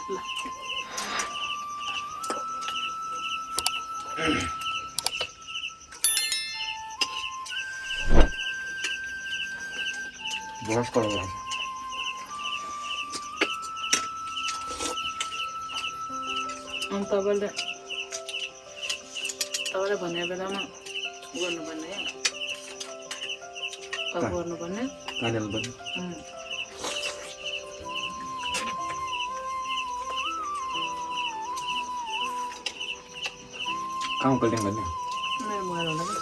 Brush करो लाग्छ अनि तपाईँले भने बेलामा गर्नुपर्ने गर्नुपर्ने काटेर पनि कहाँ कल्टिङ गर्ने मेरो मोबाइल हुँदा पनि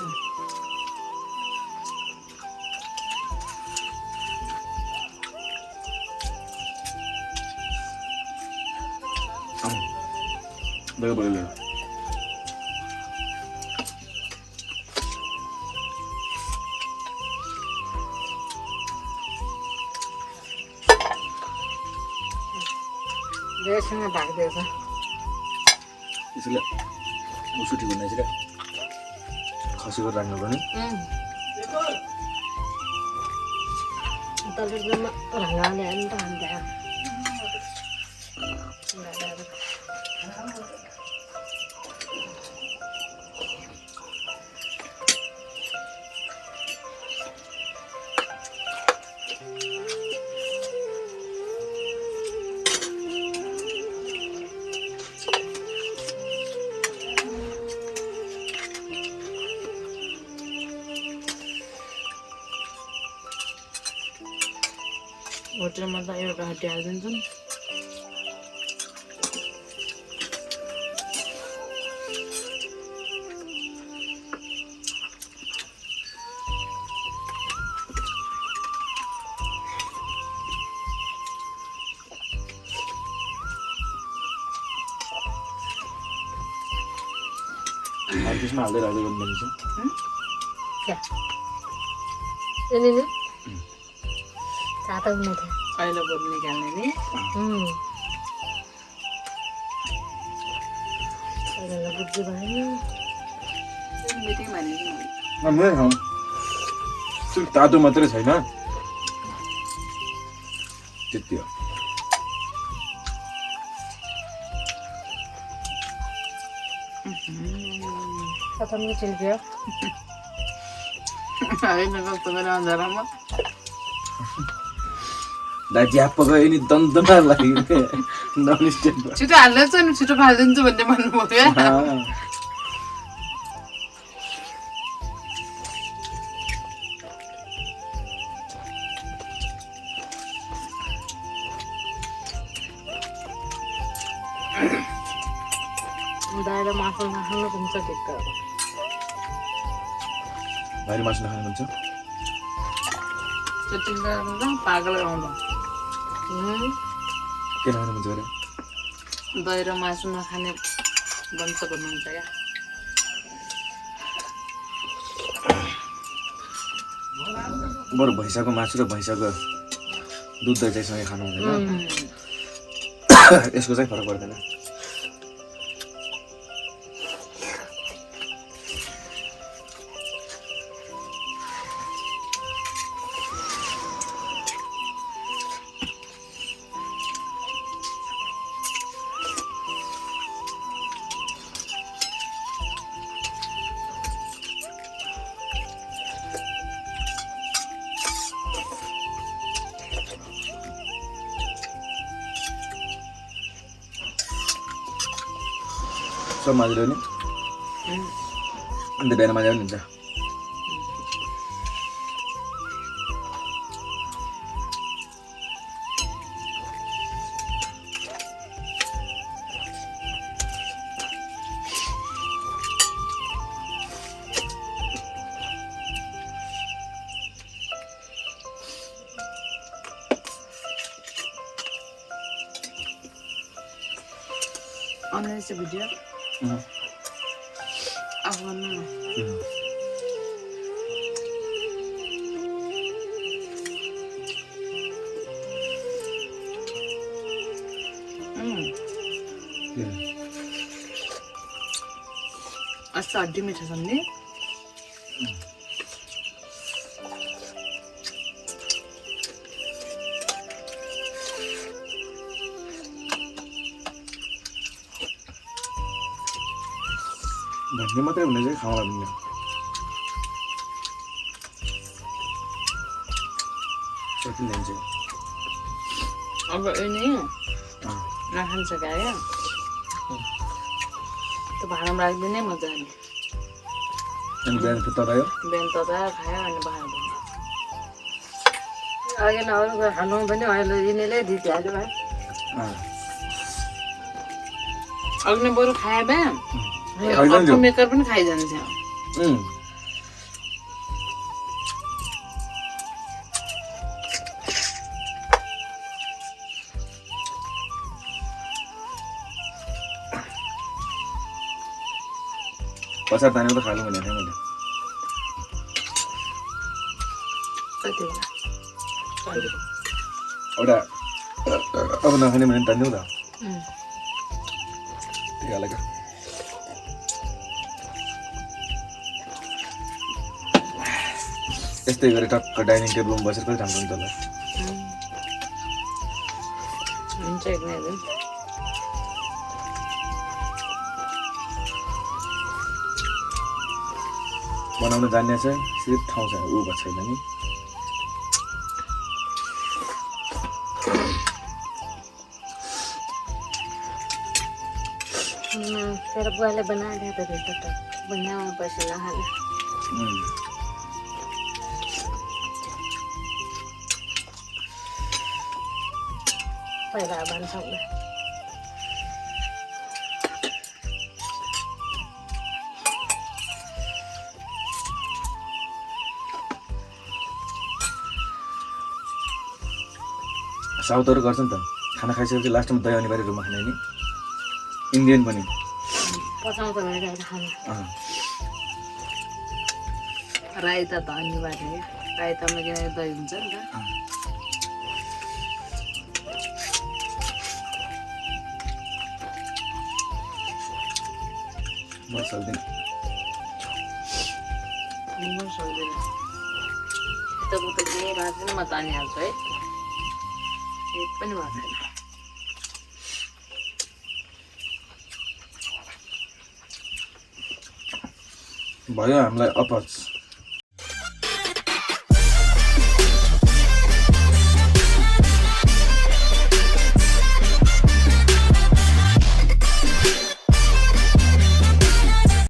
बगैर बोले रेसँग भाग्दैछ त्यसैले उसुटी भन्ने चाहिँ खसीको राख्नुपर्ने तलमा रंगाले अन्त अन्त होटेलमा त एउटा हड्डी हालिदिन्छ नि त्यसमा हाल्दै राख्दै गर्नुपर्ने छ ini nih satu menit अहिले बरु निकाल्ने नि ada lagi banyak मिटिङ भनेको मैले खाउँ सिर्फ तातो मात्रै छैन त्यति हो satu menit juga होइन कस्तो मेरो अन्धारामा ज्याप गयो नि दन्दमा लाग्यो नन स्टेप छिटो हाल्दैछ नि छिटो फालिदिन्छु भन्ने भन्नुभयो daerah masuk nahana bisa dekat भारी मासु नखानु हुन्छ सेटिङ गरेर पागल आउँदा के नखानु हुन्छ अरे दही र मासु नखाने वंश भन्नुहुन्छ क्या बरु भैँसाको मासु र भैँसाको दुध दही चाहिँ सँगै खानु हुँदैन यसको चाहिँ फरक पर्दैन सब माझ्यो नि अन्त बिहान माझ्यो नि हुन्छ अन्य चाहिँ भिडियो आफ्नो अस्ति हड्डी मिठो छन् नि भन्ने मात्रै हुने चाहिँ खाउँला भन्ने सकिँदैन चाहिँ अब यिनी नखान्छ क्या त्यो भाँडामा राखिदिनै मजाले अनि बिहान फेरि ततायो बिहान तताएर खायो अनि भाँडा धुयो अघि अरू खानु पनि अहिले यिनीले दिइहाल्यो भाइ अग्नि बरु खायो भए खाइजान्छ। अर्को मेकर पनि खाइजान्छ पछाडि तानेको त खानु भनेको थिएँ मैले कति एउटा अब नखाने भने तान्दिउँ त त्यही हालेको यस्तै गरी टक्क डाइनिङ टेबलमा बसेर कति राम्रो हुन्छ होला हुन्छ एकदिन बनाउन जान्ने छ सिर्फ ठाउँ छ ऊ भएको छैन नि तेरा बुआले बना दिया था बेटा तो बढ़िया में पैसे ना हाल पहिला बन सकता साउथहरू गर्छ नि त खाना खाइसकेपछि लास्टमा दही अनिवार्य रूपमा खाने नि इन्डियन पनि पचाउँछ भइरहेको खाना रायता त अनिवार्य हो रायतामा किनकि दही हुन्छ नि त म सक्दिनँ म सक्दैन यताउता केही भएको छैन म तानिहाल्छु है केही पनि भएको छैन भयो हामीलाई अपच